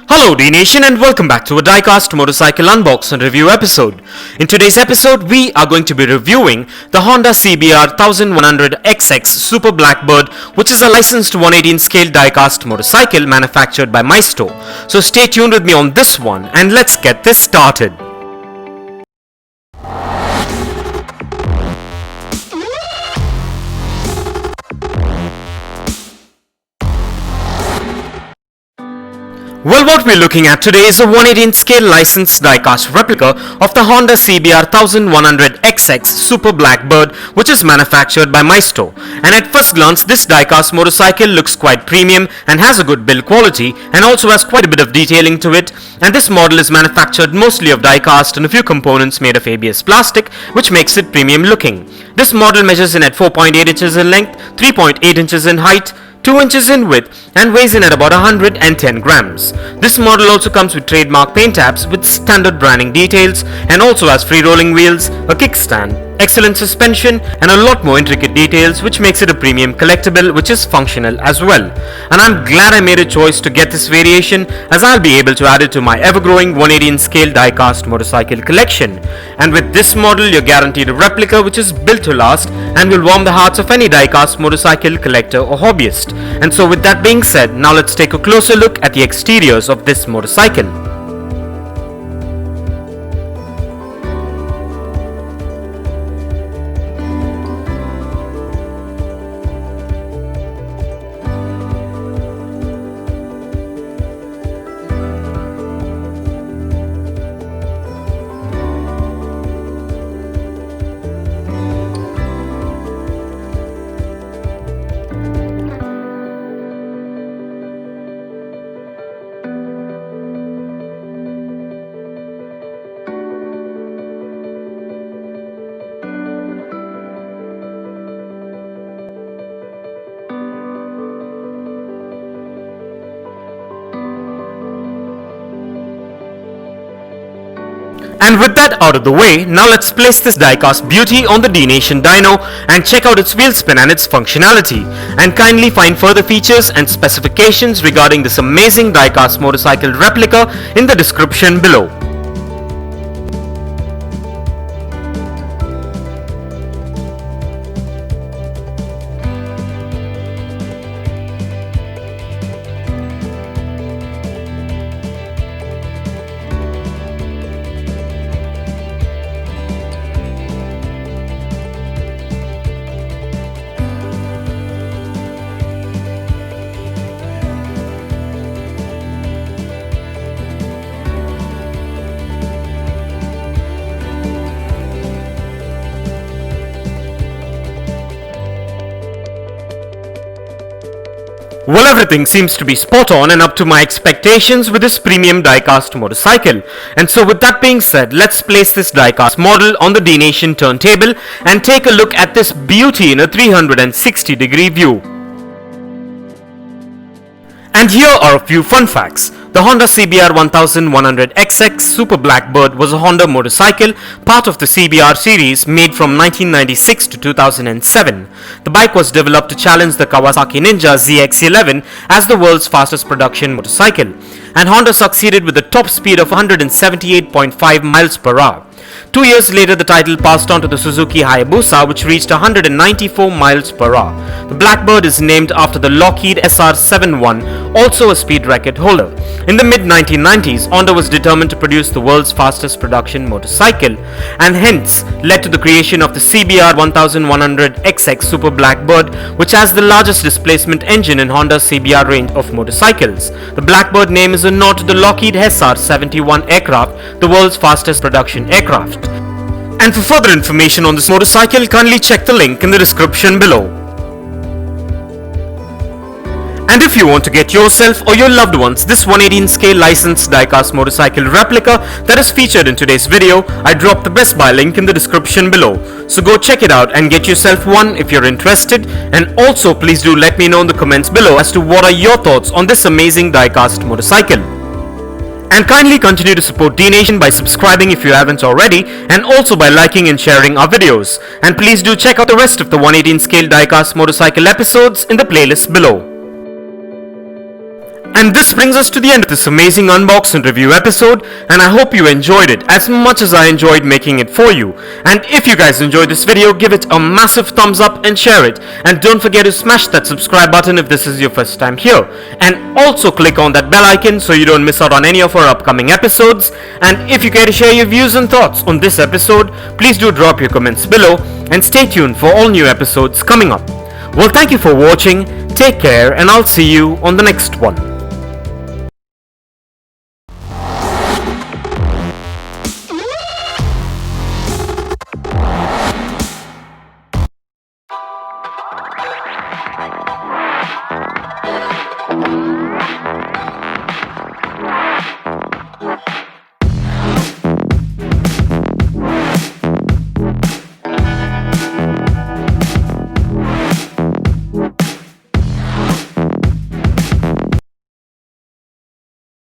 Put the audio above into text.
Hello Dnation and welcome back to a Diecast Motorcycle Unbox and Review episode. In today's episode, we are going to be reviewing the Honda CBR1100XX Super Blackbird, which is a licensed 118 scale diecast motorcycle manufactured by Maisto. So stay tuned with me on this one and let's get this started. Well, what we're looking at today is a 118 scale licensed diecast replica of the Honda CBR1100XX Super Blackbird, which is manufactured by Maisto. And at first glance, this diecast motorcycle looks quite premium and has a good build quality and also has quite a bit of detailing to it. And this model is manufactured mostly of diecast and a few components made of ABS plastic, which makes it premium looking. This model measures in at 4.8 inches in length, 3.8 inches in height, 2 inches in width and weighs in at about 110 grams. This model also comes with trademark paint apps with standard branding details and also has free rolling wheels, a kickstand, excellent suspension and a lot more intricate details, which makes it a premium collectible which is functional as well. And I'm glad I made a choice to get this variation, as I'll be able to add it to my ever-growing 118 scale diecast motorcycle collection. And with this model, you're guaranteed a replica which is built to last and will warm the hearts of any diecast motorcycle collector or hobbyist. And so with that being said, now let's take a closer look at the exteriors of this motorcycle. And with that out of the way, now let's place this diecast beauty on the Dnation dyno and check out its wheel spin and its functionality. And kindly find further features and specifications regarding this amazing diecast motorcycle replica in the description below. Well, everything seems to be spot on and up to my expectations with this premium diecast motorcycle. And so with that being said, let's place this diecast model on the Dnation turntable and take a look at this beauty in a 360-degree view. And here are a few fun facts. The Honda CBR1100XX Super Blackbird was a Honda motorcycle, part of the CBR series, made from 1996 to 2007. The bike was developed to challenge the Kawasaki Ninja ZX-11 as the world's fastest production motorcycle, and Honda succeeded with a top speed of 178.5 miles per hour. 2 years later, the title passed on to the Suzuki Hayabusa, which reached 194 miles per hour. The Blackbird is named after the Lockheed SR-71, also a speed record holder. In the mid-1990s, Honda was determined to produce the world's fastest production motorcycle, and hence led to the creation of the CBR1100XX Super Blackbird, which has the largest displacement engine in Honda's CBR range of motorcycles. The Blackbird name is a nod to the Lockheed SR-71 aircraft, the world's fastest production aircraft. And for further information on this motorcycle, kindly check the link in the description below. And if you want to get yourself or your loved ones this 118 scale licensed diecast motorcycle replica that is featured in today's video, I dropped the Best Buy link in the description below. So go check it out and get yourself one if you're interested. And also please do let me know in the comments below as to what are your thoughts on this amazing diecast motorcycle. And kindly continue to support Dnation by subscribing if you haven't already, and also by liking and sharing our videos. And please do check out the rest of the 118 scale diecast motorcycle episodes in the playlist below. And this brings us to the end of this amazing unbox and review episode, and I hope you enjoyed it as much as I enjoyed making it for you. And if you guys enjoyed this video, give it a massive thumbs up and share it. And don't forget to smash that subscribe button if this is your first time here. And also click on that bell icon so you don't miss out on any of our upcoming episodes. And if you care to share your views and thoughts on this episode, please do drop your comments below and stay tuned for all new episodes coming up. Well, thank you for watching, take care, and I'll see you on the next one.